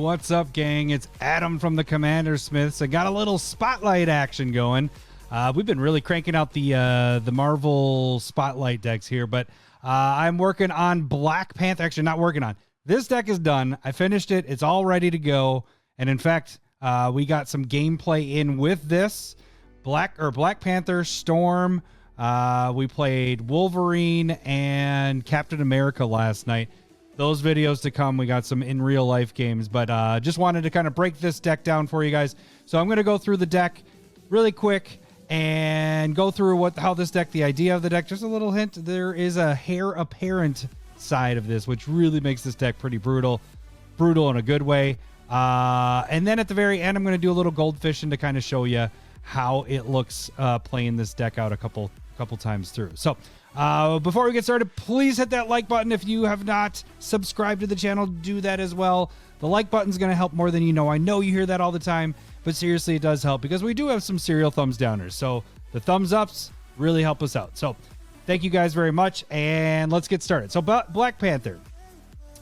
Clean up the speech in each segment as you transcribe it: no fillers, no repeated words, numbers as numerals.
What's up, gang? It's Adam from the CommanderSmiths. I got a little spotlight action going. We've been really cranking out the Marvel spotlight decks here, but I'm working on Black Panther. Actually, not working on. This deck is done. I finished it. It's all ready to go. And in fact, we got some gameplay in with this Black Panther, Storm. We played Wolverine and Captain America last night. Those videos to come. We got some in real life games, but just wanted to kind of break this deck down for you guys. So I'm going to go through the deck really quick and go through how this deck, the idea of the deck. Just a little hint, there is a Hare Apparent side of this, which really makes this deck pretty brutal in a good way. And then at the very end, I'm going to do a little Goldfishing to kind of show you how it looks playing this deck out a couple times through. So before we get started, please hit that like button. If you have not subscribed to the channel, do that as well. The like button is going to help more than you know. I know you hear that all the time, but seriously, it does help because we do have some serial thumbs downers. So the thumbs ups really help us out. So thank you guys very much, and let's get started. So Black Panther,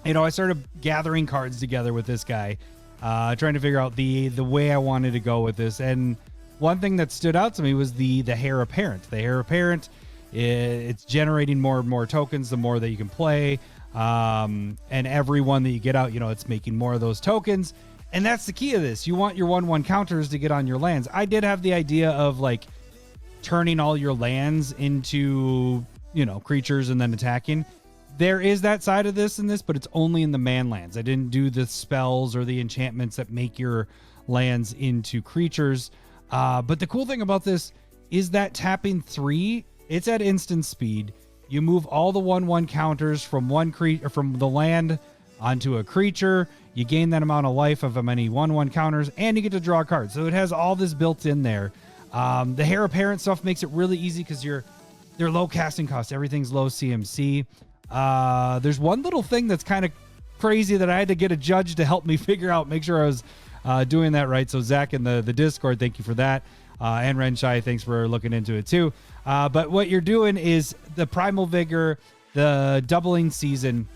I started gathering cards together with this guy, trying to figure out the way I wanted to go with this. And one thing that stood out to me was the Hare Apparent. The Hare Apparent, it's generating more and more tokens the more that you can play. And every one that you get out, it's making more of those tokens. And that's the key of this. You want your 1/1 counters to get on your lands. I did have the idea of like turning all your lands into, creatures and then attacking. There is that side of this in this, but it's only in the man lands. I didn't do the spells or the enchantments that make your lands into creatures. But the cool thing about this is that tapping 3, it's at instant speed. You move all the 1/1 counters from from the land onto a creature. You gain that amount of life of many 1/1 counters, and you get to draw a card. So it has all this built in there. The Hare Apparent stuff makes it really easy because they're low casting costs. Everything's low CMC. There's one little thing that's kind of crazy that I had to get a judge to help me figure out, make sure I was doing that right. So Zach in the Discord, thank you for that. And Renshai, thanks for looking into it too. But what you're doing is the Primal Vigor, the doubling season.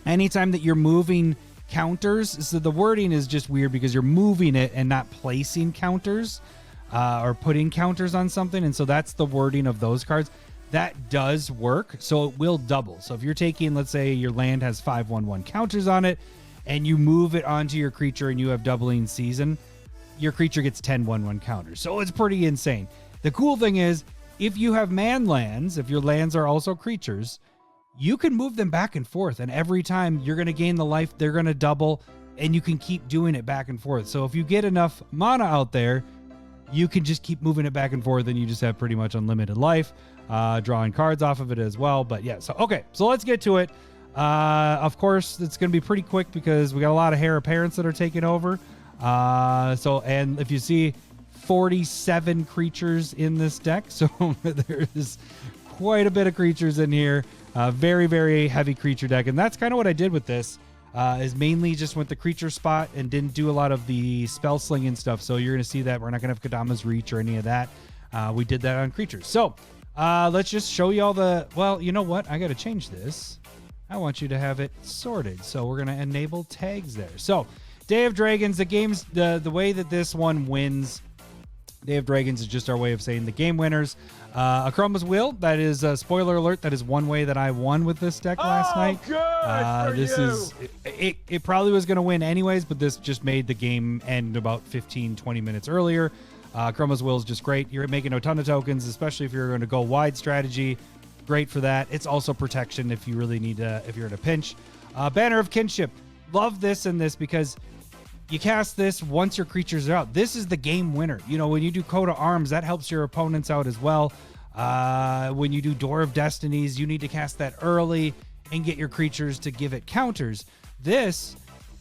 Anytime that you're moving counters, so the wording is just weird because you're moving it and not placing counters or putting counters on something. And so that's the wording of those cards. That does work. So it will double. So if you're taking, let's say your land has 5 1/1 counters on it and you move it onto your creature and you have doubling season, your creature gets 10 1/1 counters. So it's pretty insane. The cool thing is if you have man lands, if your lands are also creatures, you can move them back and forth. And every time you're going to gain the life, they're going to double, and you can keep doing it back and forth. So if you get enough mana out there, you can just keep moving it back and forth, and you just have pretty much unlimited life, drawing cards off of it as well. But yeah, so let's get to it. Of course, it's going to be pretty quick because we got a lot of Hare Apparents that are taking over. And if you see 47 creatures in this deck, so there's quite a bit of creatures in here. Very, very heavy creature deck. And that's kind of what I did with this, is mainly just went the creature spot and didn't do a lot of the spell slinging stuff. So you're going to see that we're not going to have Kadama's Reach or any of that. We did that on creatures. So let's just show you all well, you know what? I got to change this. I want you to have it sorted. So we're going to enable tags there. So Day of Dragons, the way that this one wins, Day of Dragons is just our way of saying the game winners. Akroma's Will, that is a spoiler alert. That is one way that I won with this deck last night. It probably was going to win anyways, but this just made the game end about 15-20 minutes earlier. Akroma's Will is just great. You're making a ton of tokens, especially if you're going to go wide strategy. Great for that. It's also protection if you really need to, if you're in a pinch. Banner of Kinship, love this and this because you cast this once your creatures are out. This is the game winner. When you do Coat of Arms, that helps your opponents out as well. When you do Door of Destinies, you need to cast that early and get your creatures to give it counters. This,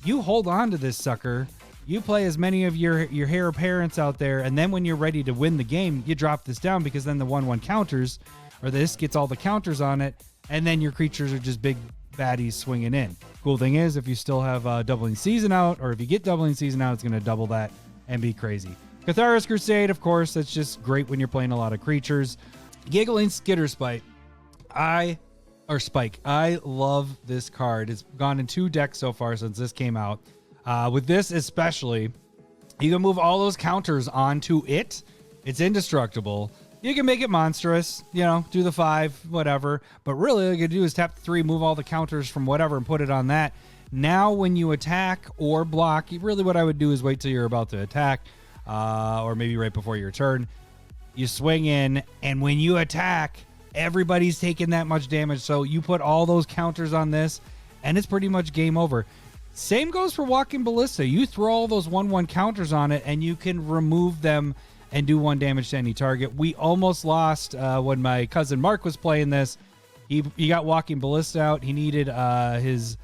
you hold on to this sucker. You play as many of your Hare Apparents out there, and then when you're ready to win the game, you drop this down because then the 1/1 counters, or this gets all the counters on it, and then your creatures are just big baddies swinging in. Cool thing is, if you still have doubling season out, or if you get doubling season out, it's going to double that and be crazy. Cathar's Crusade, of course, that's just great when you're playing a lot of creatures. Giggling Skitter Spike. I love this card. It's gone in 2 decks so far since this came out. With this especially, you can move all those counters onto it. It's indestructible. You can make it monstrous, do the 5, whatever. But really, all you can do is tap 3, move all the counters from whatever, and put it on that. Now, when you attack or block, really what I would do is wait till you're about to attack, or maybe right before your turn. You swing in, and when you attack, everybody's taking that much damage. So you put all those counters on this, and it's pretty much game over. Same goes for Walking Ballista. You throw all those 1/1 counters on it, and you can remove them and do 1 damage to any target. We almost lost when my cousin Mark was playing this. He got Walking Ballista out. He needed his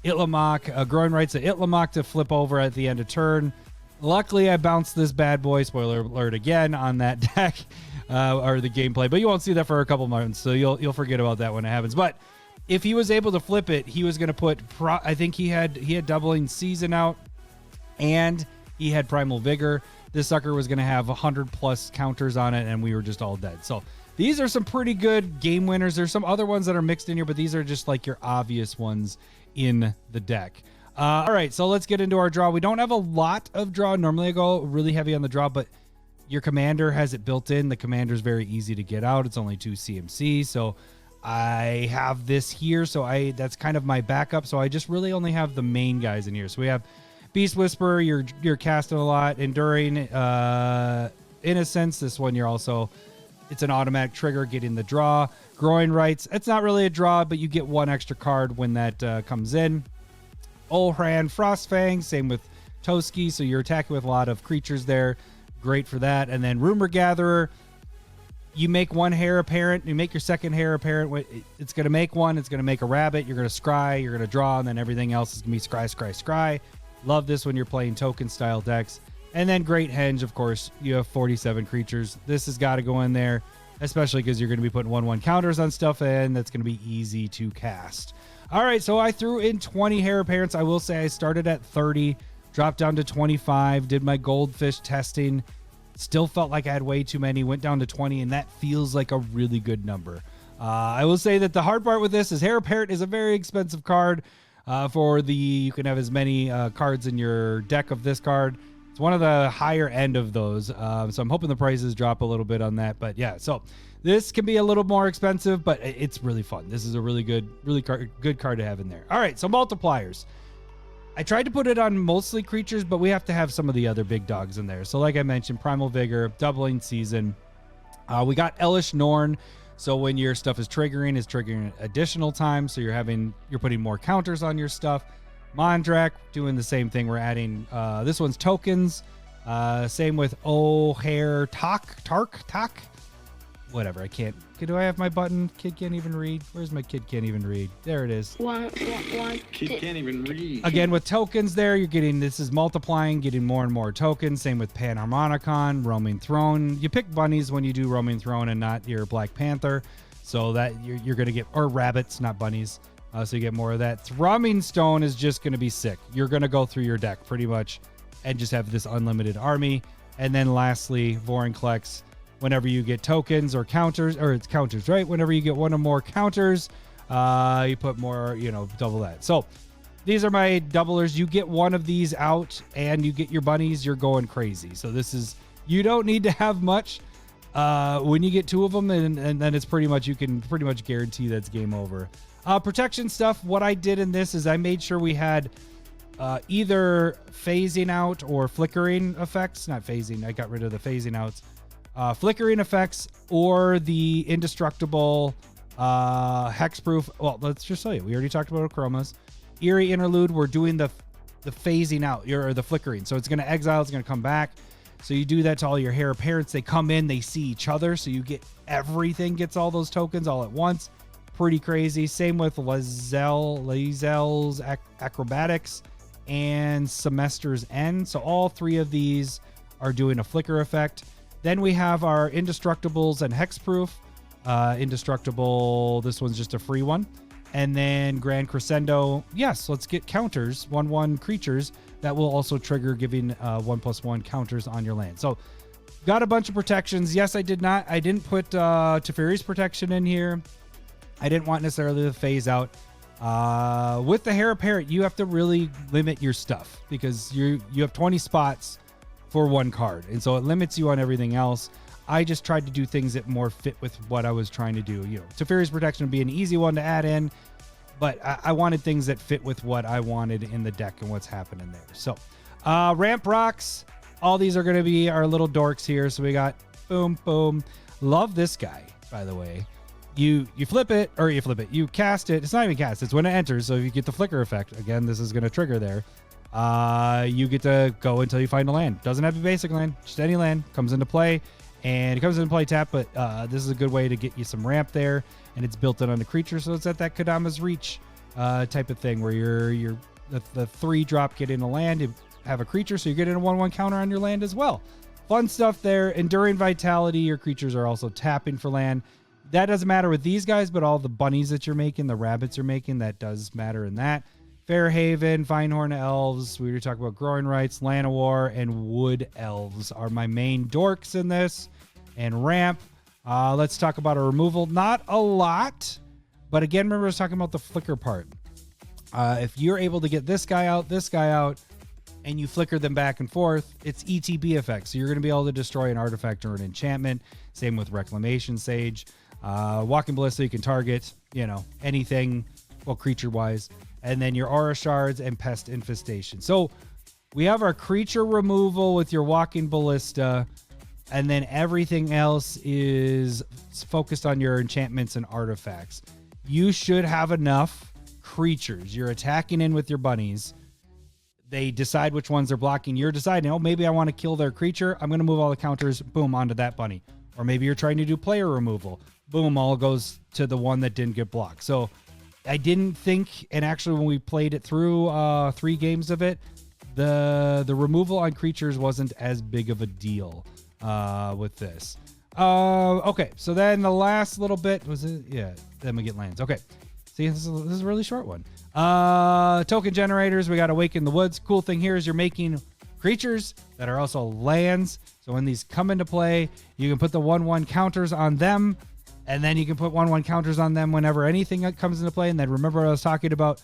Itlamok, Growing Rights of Itlamok to flip over at the end of turn. Luckily, I bounced this bad boy, spoiler alert again, on that deck, or the gameplay. But you won't see that for a couple months, so you'll forget about that when it happens. But if he was able to flip it, he was going to put, I think he had Doubling Season out, and he had Primal Vigor. This sucker was going to have 100+ counters on it, and we were just all dead. So these are some pretty good game winners. There's some other ones that are mixed in here, but these are just like your obvious ones in the deck. All right, so let's get into our draw. We don't have a lot of draw. Normally I go really heavy on the draw, but your commander has it built in. The commander is very easy to get out. It's only 2 CMC, so I have this here. So that's kind of my backup. So I just really only have the main guys in here. So we have Beast Whisperer, you're casting a lot. Enduring Innocence, this one it's an automatic trigger, getting the draw. Growing Rights, it's not really a draw, but you get 1 extra card when that comes in. Olran Frostfang, same with Toski, so you're attacking with a lot of creatures there. Great for that. And then Rumor Gatherer, you make 1 Hare Apparent, you make your second Hare Apparent. It's going to make 1, it's going to make a rabbit, you're going to scry, you're going to draw, and then everything else is going to be scry, scry, scry. Love this when you're playing token style decks. And then Great Henge, of course, you have 47 creatures. This has got to go in there, especially because you're going to be putting 1/1 counters on stuff, and that's going to be easy to cast. All right, so I threw in 20 Hare Apparents. I will say I started at 30, dropped down to 25, did my goldfish testing. Still felt like I had way too many, went down to 20, and that feels like a really good number. I will say that the hard part with this is Hare Apparent is a very expensive card. You can have as many cards in your deck of this card. It's one of the higher end of those. So I'm hoping the prices drop a little bit on that. But yeah, so this can be a little more expensive, but it's really fun. This is a really good card to have in there. All right, so multipliers. I tried to put it on mostly creatures, but we have to have some of the other big dogs in there. So like I mentioned, Primal Vigor, Doubling Season. We got Elish Norn. So when your stuff is triggering additional time. So you're putting more counters on your stuff. Mondrak, doing the same thing. We're adding, this one's tokens. Same with Hare Tark. Whatever, I can't. Do I have my button? Kid can't even read. Where's my kid can't even read? There it is. One. Kid can't even read. Again, with tokens there, this is multiplying, getting more and more tokens. Same with Panharmonicon, Roaming Throne. You pick bunnies when you do Roaming Throne and not your Black Panther. So that you're going to get, or rabbits, not bunnies. So you get more of that. Thrumming Stone is just going to be sick. You're going to go through your deck pretty much and just have this unlimited army. And then lastly, Vorinclex. Whenever you get tokens or counters, or it's counters, right? Whenever you get 1 or more counters, you put more, double that. So these are my doublers. You get 1 of these out and you get your bunnies, you're going crazy. So you don't need to have much. When you get 2 of them, and then it's you can pretty much guarantee that's game over. Protection stuff, what I did in this is I made sure we had either phasing out or flickering effects. Not phasing, I got rid of the phasing outs. Flickering effects or the indestructible hexproof. Well, let's just show you. We already talked about chromas. Eerie Interlude, we're doing the phasing out or the flickering. So it's going to exile, it's going to come back. So you do that to all your Hare Apparents. They come in, they see each other. So you get everything gets all those tokens all at once. Pretty crazy. Same with Lazel's Acrobatics and Semester's End. So all 3 of these are doing a flicker effect. Then we have our Indestructibles and Hexproof. Indestructible, this one's just a free one. And then Grand Crescendo, yes, let's get counters, 1/1 creatures that will also trigger giving 1/1 counters on your land. So got a bunch of protections. Yes, I didn't put Teferi's protection in here. I didn't want necessarily the phase out. With the Hare Apparent, you have to really limit your stuff because you have 20 spots for one card, and so it limits you on everything else. I just tried to do things that more fit with what I was trying to do. You know, Teferi's Protection would be an easy one to add in, but I wanted things that fit with what I wanted in the deck and what's happening there. So, ramp rocks. All these are going to be our little dorks here. So we got boom, boom. Love this guy, by the way. You flip it, or you flip it. You cast it. It's not even cast. It's when it enters. So if you get the flicker effect, again, this is going to trigger there. You get to go until you find a land. Doesn't have to be basic land. Just any land comes into play. And it comes into play tap, but this is a good way to get you some ramp there, and it's built in on the creature, so it's at that Kodama's Reach type of thing where you're the 3-drop get in a land, you have a creature, so you get in a 1/1 counter on your land as well. Fun stuff there. Enduring Vitality, your creatures are also tapping for land. That doesn't matter with these guys, but all the bunnies that you're making, the rabbits you're making, that does matter in that. Fairhaven, Vinehorn Elves, we were talking about Growing Rights, Llanowar, and Wood Elves are my main dorks in this. And ramp. Let's talk about a removal. Not a lot, but again, remember I was talking about the flicker part. If you're able to get this guy out, and you flicker them back and forth, it's ETB effect. So you're going to be able to destroy an artifact or an enchantment. Same with Reclamation Sage. Walking Ballista, you can target, anything, well, creature-wise. And then your Aura Shards and Pest Infestation. So we have our creature removal with your Walking Ballista. And then everything else is focused on your enchantments and artifacts. You should have enough creatures. You're attacking in with your bunnies. They decide which ones they're blocking. You're deciding, maybe I want to kill their creature. I'm going to move all the counters, boom, onto that bunny. Or maybe you're trying to do player removal. Boom, all goes to the one that didn't get blocked. So I didn't think, and actually when we played it through 3 games of it, the removal on creatures wasn't as big of a deal. With this. Okay, so then the last little bit was it? Yeah, then we get lands. Okay, see, this is a really short one. Token generators, we got Awaken the Woods. Cool thing here is you're making creatures that are also lands. So when these come into play, you can put the 1/1 counters on them, and then you can put 1/1 counters on them whenever anything that comes into play. And then remember I was talking about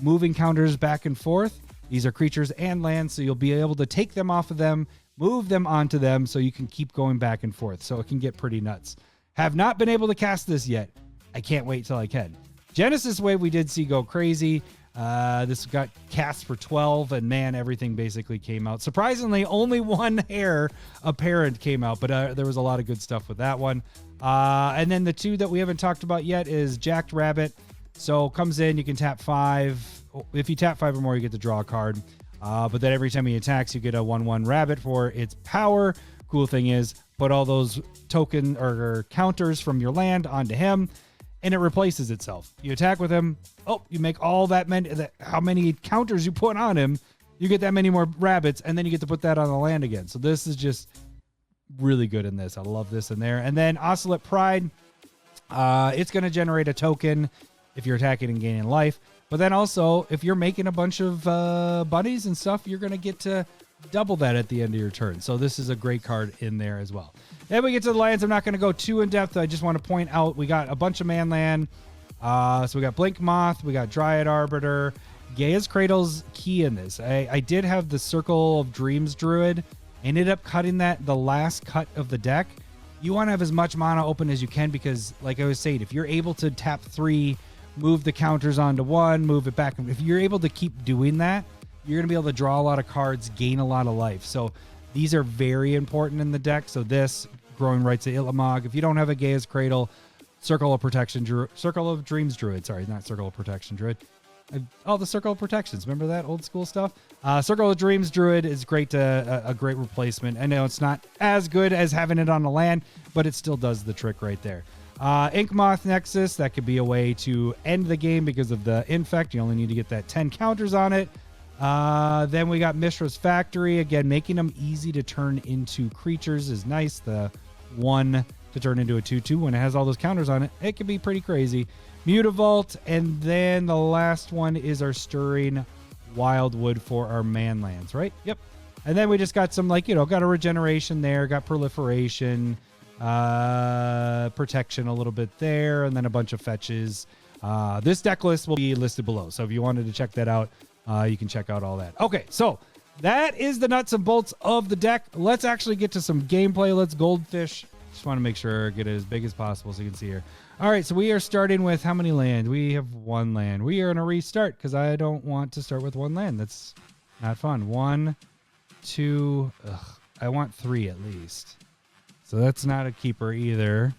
moving counters back and forth. These are creatures and lands, so you'll be able to take them off of them, move them onto them, so you can keep going back and forth. So it can get pretty nuts. Have not been able to cast this yet. I can't wait till I can. Genesis Wave we did see go crazy. This got cast for 12, and man, everything basically came out. Surprisingly, only one Hare Apparent came out, but there was a lot of good stuff with that one. And then the 2 that we haven't talked about yet is Jacked Rabbit. So comes in, you can tap 5. If you tap 5 or more, you get to draw a card. But then every time he attacks, you get a 1/1 rabbit for its power. Cool thing is, put all those token or counters from your land onto him, and it replaces itself. You attack with him. You make all that many. How many counters you put on him, you get that many more rabbits, and then you get to put that on the land again. So this is just really good in this. I love this in there. And then Oscillate Pride. It's going to generate a token if you're attacking and gaining life. But then also, if you're making a bunch of bunnies and stuff, you're going to get to double that at the end of your turn. So this is a great card in there as well. Then we get to the lands. I'm not going to go too in depth. I just want to point out we got a bunch of man land. So we got Blink Moth. We got Dryad Arbiter. Gaia's Cradle's key in this. I did have the Circle of Dreams Druid. Ended up cutting the last cut of the deck. You want to have as much mana open as you can because, like I was saying, if you're able to tap 3, move the counters onto 1, move it back. If you're able to keep doing that, you're going to be able to draw a lot of cards, gain a lot of life. So these are very important in the deck. So this, Growing Rights of Ilamog. If you don't have a Gaia's Cradle, Circle of Dreams Druid. Sorry, not Circle of Protection Druid. The Circle of Protections. Remember that old school stuff? Circle of Dreams Druid is great. A great replacement. I know it's not as good as having it on the land, but it still does the trick right there. Ink Moth Nexus, that could be a way to end the game because of the infect. You only need to get that 10 counters on it. Then we got Mishra's Factory. Again, making them easy to turn into creatures is nice. The 1 to turn into a 2/2 when it has all those counters on it, it can be pretty crazy. Mutavault, and then the last one is our Stirring Wildwood for our manlands, right? Yep. And then we just got some, got a regeneration there, got proliferation, protection a little bit there, and then a bunch of fetches. This deck list will be listed below. So if you wanted to check that out, you can check out all that. Okay, so that is the nuts and bolts of the deck. Let's actually get to some gameplay. Let's goldfish. Just want to make sure get it as big as possible so you can see here. All right, so we are starting with how many land? We have 1 land. We are going to restart because I don't want to start with 1 land. That's not fun. 1, 2, I want 3 at least. So that's not a keeper either.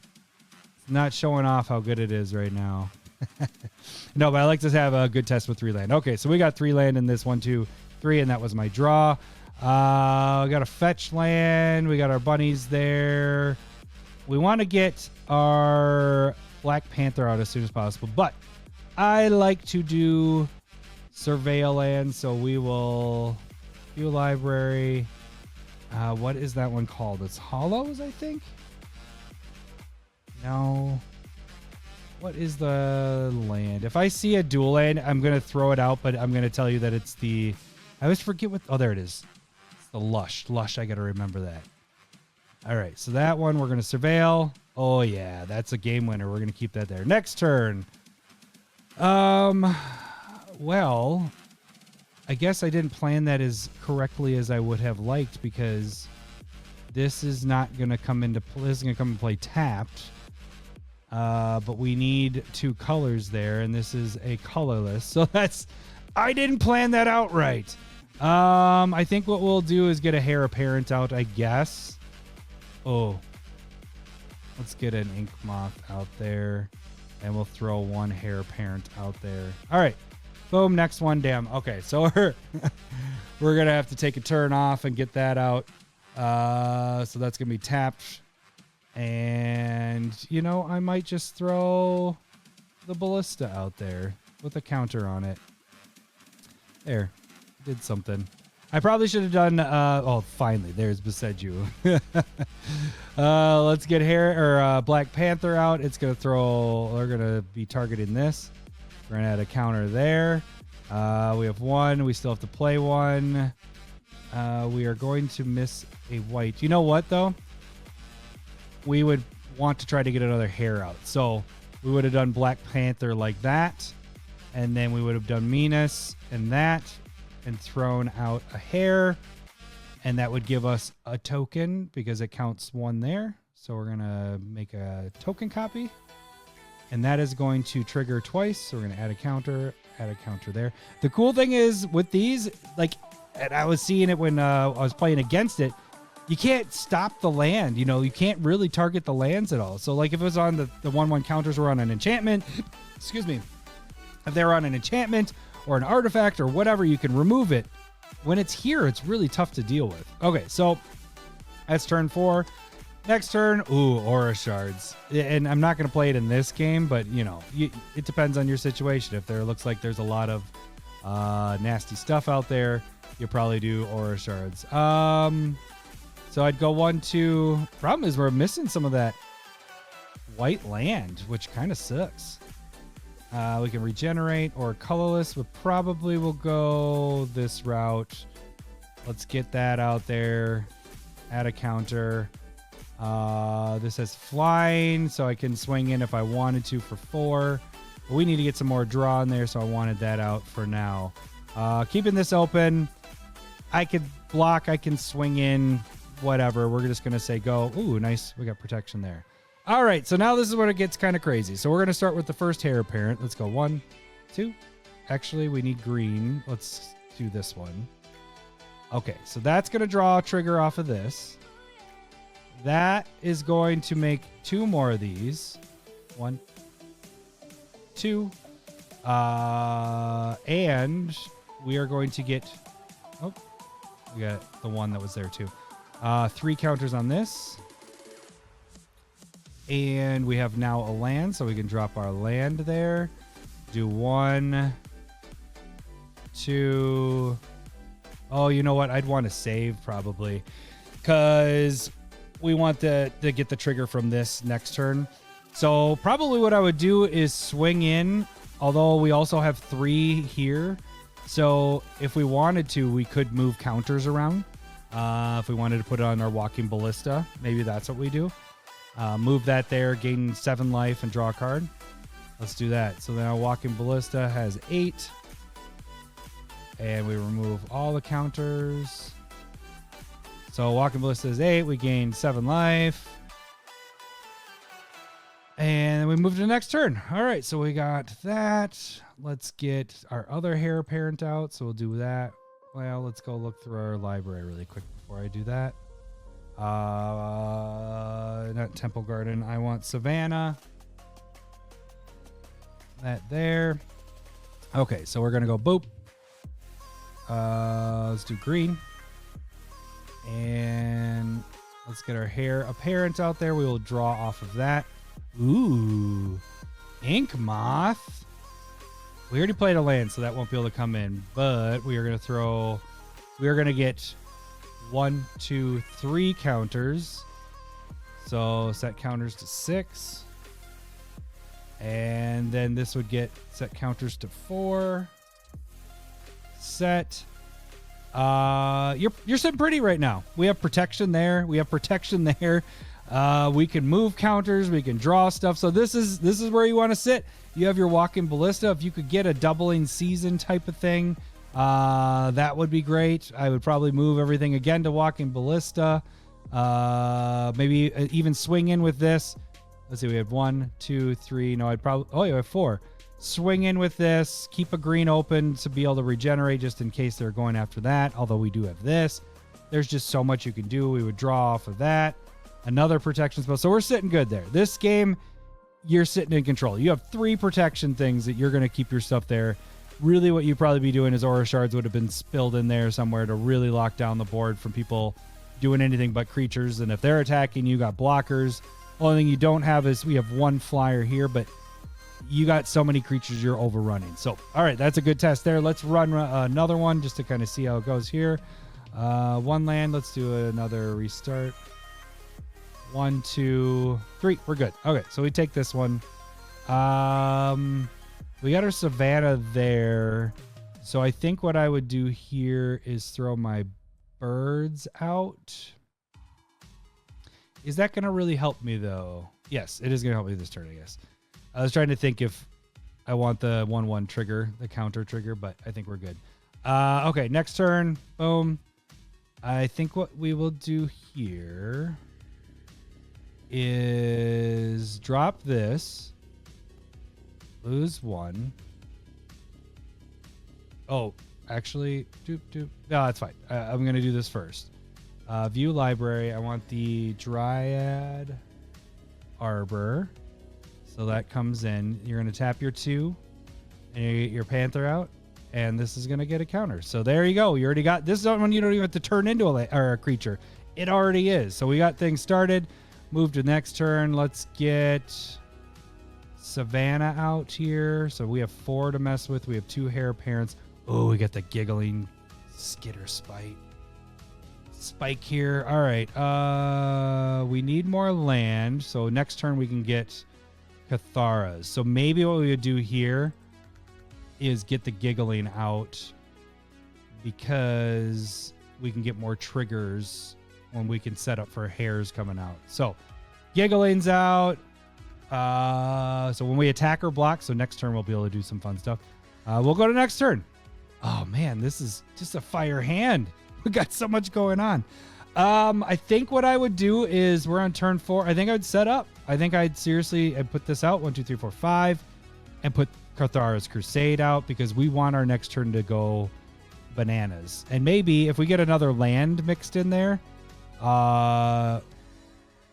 It's not showing off how good it is right now. No, but I like to have a good test with 3 land. Okay, so we got 3 land in this 1, 2, 3, and that was my draw. We got a fetch land. We got our bunnies there. We want to get our Black Panther out as soon as possible, but I like to do surveil land, so we will view library. What is that one called? It's Hollows, I think. No. What is the land? If I see a dual land, I'm going to throw it out, but I'm going to tell you that it's the... I always forget what... Oh, there it is. It's the Lush. Lush, I got to remember that. All right, so that one we're going to surveil. Oh, yeah, that's a game winner. We're going to keep that there. Next turn. Well, I guess I didn't plan that as correctly as I would have liked because this is not going to come into play. This is going to come and play tapped. But we need 2 colors there, and this is a colorless. So that's... I didn't plan that out right. I think what we'll do is get a Hare Apparent out, I guess. Oh. Let's get an ink moth out there, and we'll throw 1 Hare Apparent out there. All right. Boom, next one. Damn. Okay, so we're going to have to take a turn off and get that out. So that's going to be tapped. And, you know, I might just throw the ballista out there with a counter on it. There. Did something. I probably should have done... oh, finally. There's Beseju. Let's get Black Panther out. It's going to throw... We're going to be targeting this. We're going to add a counter there. We have 1. We still have to play 1. We are going to miss a white. You know what, though? We would want to try to get another hare out. So we would have done Black Panther like that. And then we would have done Menace and that. And thrown out a hare. And that would give us a token because it counts 1 there. So we're going to make a token copy. And that is going to trigger twice. So we're going to add a counter there. The cool thing is with these, like, and I was seeing it when I was playing against it, you can't stop the land. You know, you can't really target the lands at all. So, like, if it was on the 1/1 counters were on an enchantment, excuse me, if they were on an enchantment or an artifact or whatever, you can remove it. When it's here, it's really tough to deal with. Okay, so that's turn 4. Next turn, ooh, aura shards. And I'm not going to play it in this game, but, you know, it depends on your situation. If there looks like there's a lot of nasty stuff out there, you'll probably do aura shards. So I'd go 1, 2. Problem is we're missing some of that white land, which kind of sucks. We can regenerate or colorless. We probably will go this route. Let's get that out there. Add a counter. This has flying, so I can swing in if I wanted to for 4. But we need to get some more draw in there, so I wanted that out for now. Keeping this open. I could block. I can swing in. Whatever. We're just going to say go. Ooh, nice. We got protection there. All right, so now this is where it gets kind of crazy. So we're going to start with the first Hare Apparent. Let's go 1, 2. Actually, we need green. Let's do this one. Okay, so that's going to draw a trigger off of this. That is going to make 2 more of these. 1, 2. And we are going to get... Oh, we got the one that was there too. 3 counters on this. And we have now a land, so we can drop our land there. Do 1, 2. Oh, you know what? I'd want to save probably because we want to get the trigger from this next turn. So probably what I would do is swing in, although we also have 3 here. So if we wanted to, we could move counters around. If we wanted to put it on our walking ballista, maybe that's what we do. Move that there, gain 7 life, and draw a card. Let's do that. So now Walking Ballista has 8. And we remove all the counters. So Walking Ballista is 8. We gained 7 life. And we move to the next turn. All right, so we got that. Let's get our other Hare Apparent out. So we'll do that. Well, let's go look through our library really quick before I do that. Not Temple Garden. I want Savannah. That there. Okay, so we're going to go boop. Let's do green. And let's get our Hare Apparent out there. We will draw off of that. Ooh, Ink Moth. We already played a land, so that won't be able to come in. But we are going to get 1, 2, 3 counters. So set counters to 6. And then this would get set counters to 4. Set. You're sitting pretty right now. We have protection there. We can move counters. We can draw stuff. So this is where you want to sit. You have your Walking Ballista. If you could get a doubling season type of thing, that would be great. I would probably move everything again to Walking Ballista. Maybe even swing in with this. Let's see. We have 1, 2, 3. No, I'd probably. Oh, you have 4. Swing in with this. Keep a green open to be able to regenerate just in case they're going after that. Although we do have this. There's just so much you can do. We would draw off of that. Another protection spell. So we're sitting good there. This game, you're sitting in control. You have 3 protection things that you're going to keep your stuff there. Really what you'd probably be doing is Aura Shards would have been spilled in there somewhere to really lock down the board from people doing anything but creatures. And if they're attacking, you got blockers. Only thing you don't have is we have 1 flyer here, but you got so many creatures you're overrunning. So, all right, that's a good test there. Let's run another one just to kind of see how it goes here. 1 land. Let's do another restart. 1, 2, 3. We're good. Okay, so we take this one. We got our Savannah there. So I think what I would do here is throw my birds out. Is that going to really help me, though? Yes, it is going to help me this turn, I guess. I was trying to think if I want the 1/1 trigger, the counter trigger, but I think we're good. Okay, next turn. Boom. I think what we will do here is drop this. Lose 1. Oh, actually, no, that's fine. I'm going to do this first. View library. I want the Dryad Arbor. So that comes in. You're going to tap your 2 and you get your Panther out. And this is going to get a counter. So there you go. You already got this. Is one you don't even have to turn into a creature. It already is. So we got things started. Move to the next turn. Let's get Savannah out here. So we have 4 to mess with. We have 2 Hare Apparents. Oh, we got the giggling Skitter Spike here. All right. We need more land. So next turn we can get Catharas. So maybe what we would do here is get the giggling out because we can get more triggers when we can set up for hares coming out. So giggling's out. So when we attack or block, so next turn we'll be able to do some fun stuff. We'll go to next turn. Oh man, this is just a fire hand. We got so much going on. I think what I would do is we're on turn 4. I think I would set up. I think I'd put this out 1, 2, 3, 4, 5 and put Cathara's Crusade out because we want our next turn to go bananas. And maybe if we get another land mixed in there,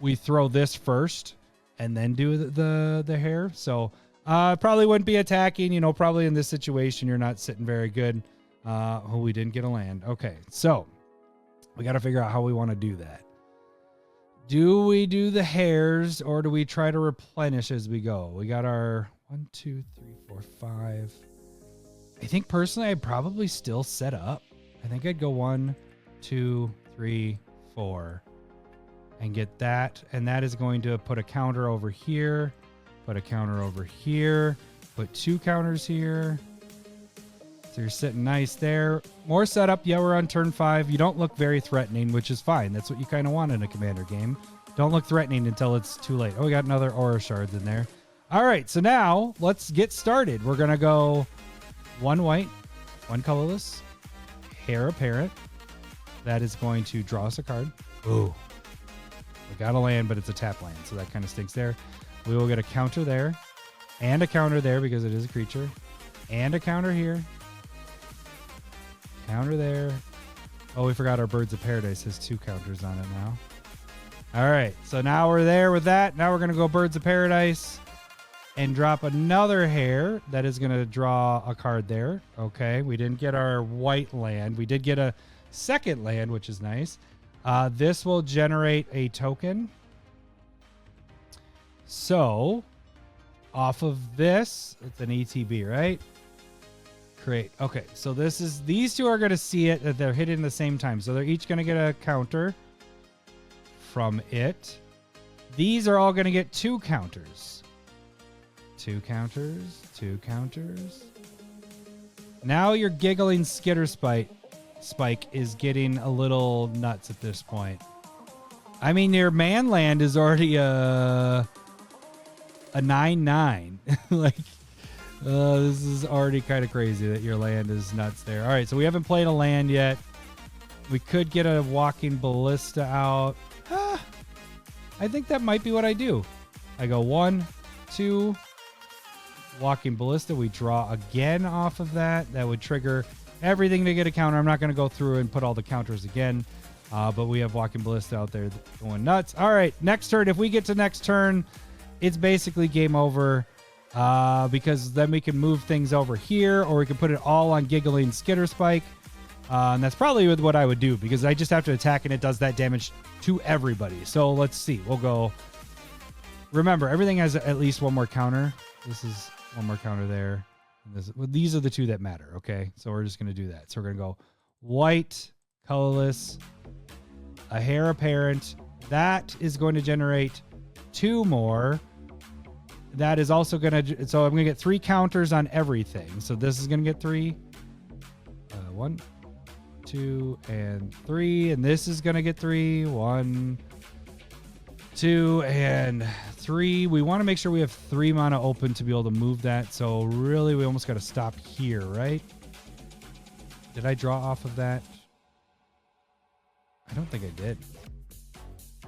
we throw this first and then do the hare. So probably wouldn't be attacking. Probably in this situation you're not sitting very good. We didn't get a land. Okay, so we got to figure out how we want to do that. Do we do the hares or do we try to replenish as we go? We got our 1, 2, 3, 4, 5. I think personally I'd probably still set up. I think I'd go 1, 2, 3, 4 and get that. And that is going to put a counter over here, put a counter over here, put 2 counters here. So you're sitting nice there. More setup. Yeah, we're on turn 5. You don't look very threatening, which is fine. That's what you kind of want in a commander game. Don't look threatening until it's too late. Oh, we got another Aura Shards in there. All right, so now let's get started. We're going to go 1 white, 1 colorless, Hare Apparent. That is going to draw us a card. Ooh. We got a land, but it's a tap land, so that kind of stinks there. We will get a counter there, and a counter there because it is a creature, and a counter here. Counter there. Oh, we forgot our Birds of Paradise has 2 counters on it now. All right, so now we're there with that. Now we're going to go Birds of Paradise and drop another Hare. That is going to draw a card there. Okay, we didn't get our white land. We did get a second land, which is nice. This will generate a token. So, off of this, it's an ETB, right? Create. Okay, so these two are going to see it that they're hitting at the same time. So they're each going to get a counter from it. These are all going to get 2 counters. 2 counters, 2 counters. Now your giggling skitter spike is getting a little nuts at this point. I mean, your man land is already a 9/9. Like, this is already kind of crazy that your land is nuts there. All right, so we haven't played a land yet. We could get a walking ballista out. I think that might be what I do. I go 1, 2, walking ballista. We draw again off of that. That would trigger everything to get a counter. I'm not going to go through and put all the counters again, but we have walking ballista out there going nuts. All right, next turn. If we get to next turn, it's basically game over. Because then we can move things over here, or we can put it all on giggling skitter spike. And that's probably what I would do, because I just have to attack and it does that damage to everybody. So let's see. We'll go. Remember, everything has at least 1 more counter. This is 1 more counter there. And these are the 2 that matter. Okay, so we're just going to do that. So we're going to go white, colorless, a Hare Apparent. That is going to generate 2 more. That is also going to, so I'm going to get 3 counters on everything. So this is going to get 3. 1, 2, and 3. And this is going to get 3. 1, 2, and 3. We want to make sure we have 3 mana open to be able to move that. So really, we almost got to stop here, right? Did I draw off of that? I don't think I did.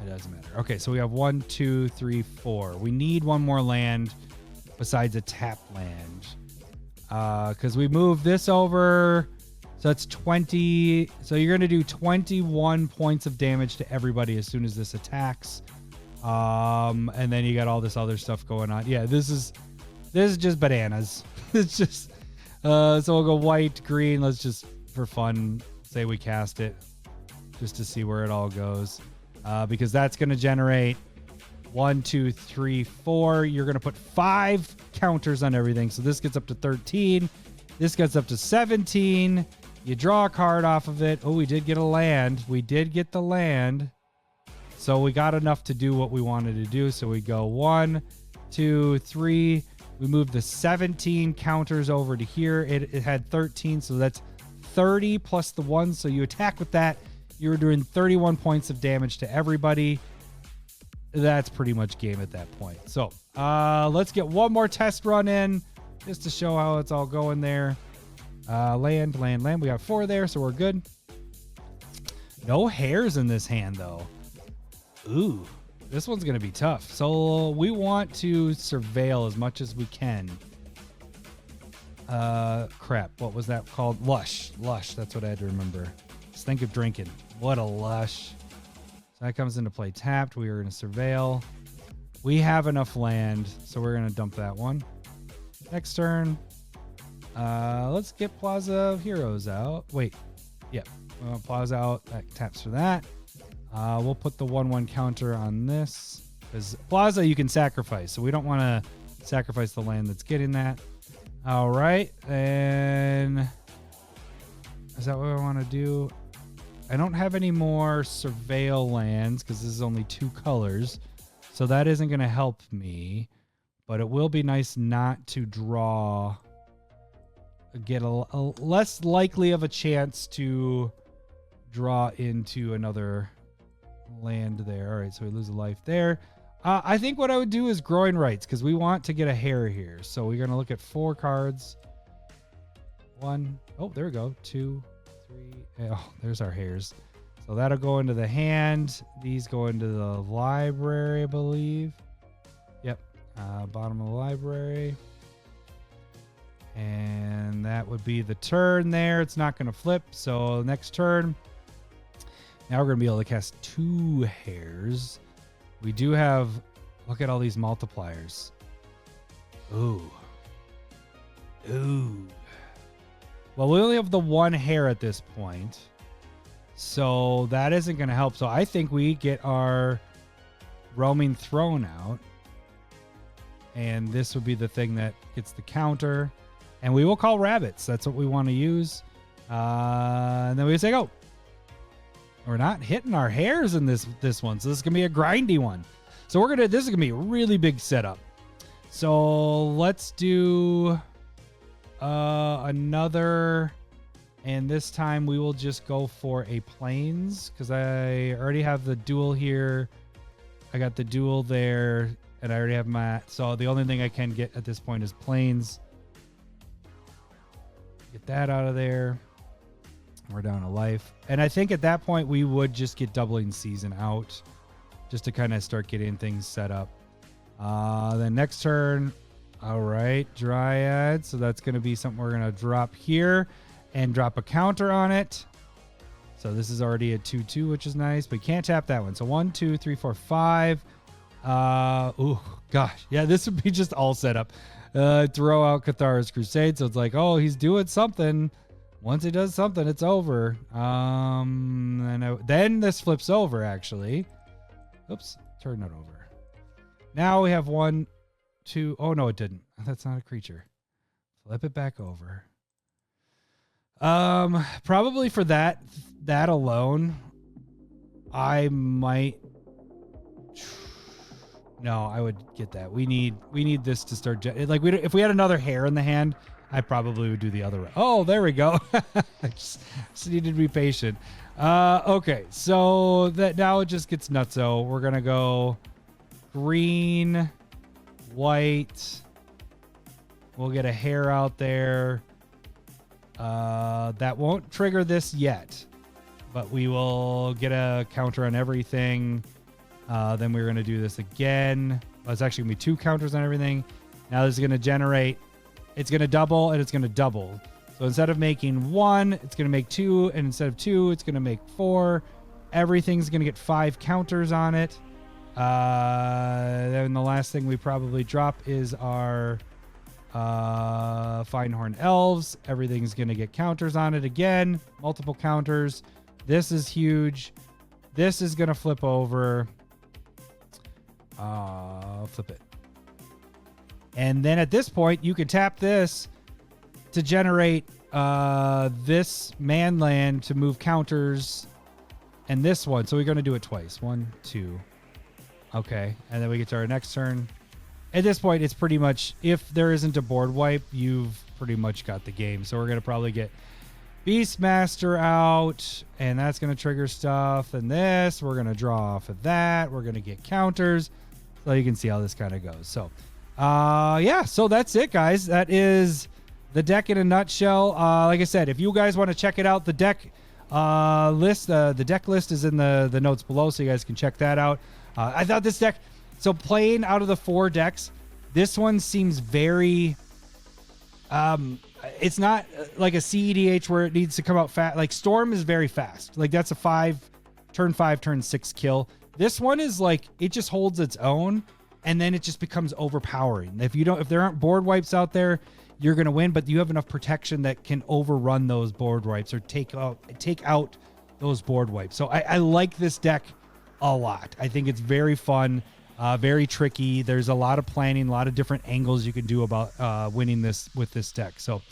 It doesn't matter. Okay, so we have 1, 2, 3, 4. We need 1 more land besides a tap land. Because we moved this over. So that's 20. So you're going to do 21 points of damage to everybody as soon as this attacks. And then you got all this other stuff going on. Yeah, this is just bananas. It's just so we'll go white, green. Let's just, for fun, say we cast it just to see where it all goes. Because that's going to generate 1, 2, 3, 4. You're going to put 5 counters on everything. So this gets up to 13. This gets up to 17. You draw a card off of it. Oh, we did get a land. We did get the land. So we got enough to do what we wanted to do. So we go 1, 2, 3. We move the 17 counters over to here. It had 13. So that's 30 plus the 1. So you attack with that. You're doing 31 points of damage to everybody. That's pretty much game at that point. So let's get 1 more test run in just to show how it's all going there. Land. We got 4 there, so we're good. No hares in this hand, though. Ooh, this one's going to be tough. So we want to surveil as much as we can. Crap. What was that called? Lush. That's what I had to remember. Just think of drinking. What a lush. So that comes into play tapped. We are going to surveil. We have enough land, so we're going to dump that one. Next turn. Let's get Plaza of Heroes out. Wait. Yep. We want Plaza out. That taps for that. We'll put the 1/1 counter on this. Because Plaza you can sacrifice, so we don't want to sacrifice the land that's getting that. All right. And is that what I want to do? I don't have any more surveil lands because this is only 2 colors. So that isn't going to help me. But it will be nice not to draw. Get a less likely of a chance to draw into another land there. All right, so we lose a life there. I think what I would do is growing rights because we want to get a hare here. So we're going to look at 4 cards. 1. Oh, there we go. 2, 3. Oh, there's our hares. So that'll go into the hand. These go into the library, I believe. Yep. Bottom of the library. And that would be the turn there. It's not going to flip. So next turn. Now we're going to be able to cast 2 hares. We do have, look at all these multipliers. Ooh. Ooh. Well, we only have the 1 hare at this point. So that isn't going to help. So I think we get our roaming throne out. And this would be the thing that gets the counter. And we will call rabbits. That's what we want to use. And then we say go. We're not hitting our hares in this one. So this is going to be a grindy one. So this is going to be a really big setup. So let's do another. And this time we will just go for a plains because I already have the duel here. I got the duel there and I already have my, so the only thing I can get at this point is plains. Get that out of there. We're down a life. And I think at that point we would just get doubling season out just to kind of start getting things set up. Then next turn, all right, Dryad. So that's going to be something we're going to drop here and drop a counter on it. So this is already a 2/2, which is nice, but you can't tap that one. So 1, 2, 3, 4, 5. Ooh, gosh. Yeah, this would be just all set up. Throw out Cathara's Crusade. So it's like, oh, he's doing something. Once he does something, it's over. Then this flips over, actually. Oops, turn it over. Now we have 1, 2. Oh, no, it didn't. That's not a creature. Flip it back over. Probably for that alone, I might. No, I would get that. We need this to start. If we had another hare in the hand, I probably would do the other way. Oh, there we go. I just needed to be patient. Okay, so that now it just gets nutso. We're gonna go green, white. We'll get a hare out there. That won't trigger this yet, but we will get a counter on everything. Then we're gonna do this again. Well, it's actually gonna be 2 counters on everything. Now this is gonna generate. It's going to double and it's going to double. So instead of making 1, it's going to make 2. And instead of 2, it's going to make 4. Everything's going to get 5 counters on it. Then the last thing we probably drop is our Finehorn Elves. Everything's going to get counters on it again. Multiple counters. This is huge. This is going to flip over. Flip it. And then at this point, you can tap this to generate this man land to move counters and this one. So we're going to do it twice. 1, 2. Okay. And then we get to our next turn. At this point, it's pretty much, if there isn't a board wipe, you've pretty much got the game. So we're going to probably get Beastmaster out, and that's going to trigger stuff. And this, we're going to draw off of that. We're going to get counters. So you can see how this kind of goes. So yeah, so that's it, guys. That is the deck in a nutshell. Like I said, if you guys want to check it out, the deck list, the deck list is in the notes below, so you guys can check that out. I thought this deck, so playing out of the 4 decks, this one seems very it's not like a CEDH where it needs to come out fast. Like Storm is very fast. Like that's a turn 5, turn 6 kill. This one is like, it just holds its own. And then it just becomes overpowering. If there aren't board wipes out there, you're going to win, but you have enough protection that can overrun those board wipes or take out those board wipes. So I like this deck a lot. I think it's very fun, very tricky. There's a lot of planning, a lot of different angles you can do about winning this with this deck. So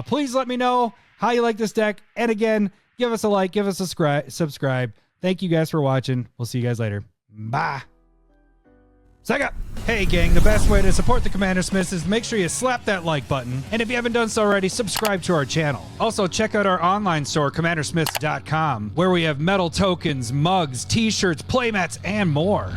please let me know how you like this deck. And again, give us a like, give us a subscribe. Thank you guys for watching. We'll see you guys later. Bye. Sega! Hey gang, the best way to support the CommanderSmiths is to make sure you slap that like button. And if you haven't done so already, subscribe to our channel. Also, check out our online store, CommanderSmiths.com, where we have metal tokens, mugs, t-shirts, playmats, and more.